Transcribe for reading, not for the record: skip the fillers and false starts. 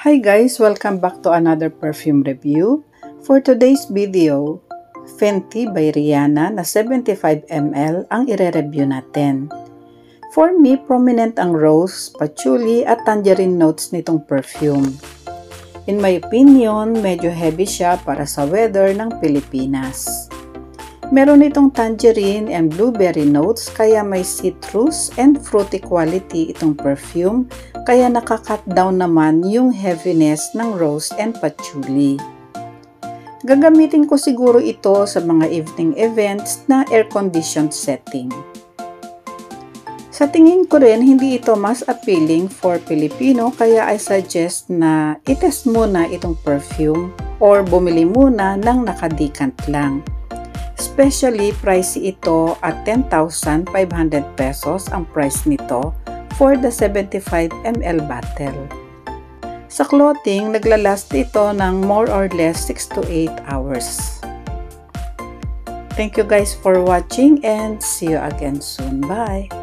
Hi guys! Welcome back to another perfume review. For today's video, Fenty by Rihanna na 75 ml ang ire-review natin. For me, prominent ang rose, patchouli at tangerine notes nitong perfume. In my opinion, medyo heavy siya para sa weather ng Pilipinas. Meron itong tangerine and blueberry notes kaya may citrus and fruity quality itong perfume kaya nakakat down naman yung heaviness ng rose and patchouli. Gagamitin ko siguro ito sa mga evening events na air-conditioned setting. Sa tingin ko rin, hindi ito mas appealing for Pilipino kaya I suggest na itest muna itong perfume or bumili muna ng nakadikant lang. Especially pricey ito at 10,500 pesos ang price nito for the 75 ml bottle. Sa clothing, naglalast ito ng more or less 6 to 8 hours. Thank you guys for watching and see you again soon. Bye!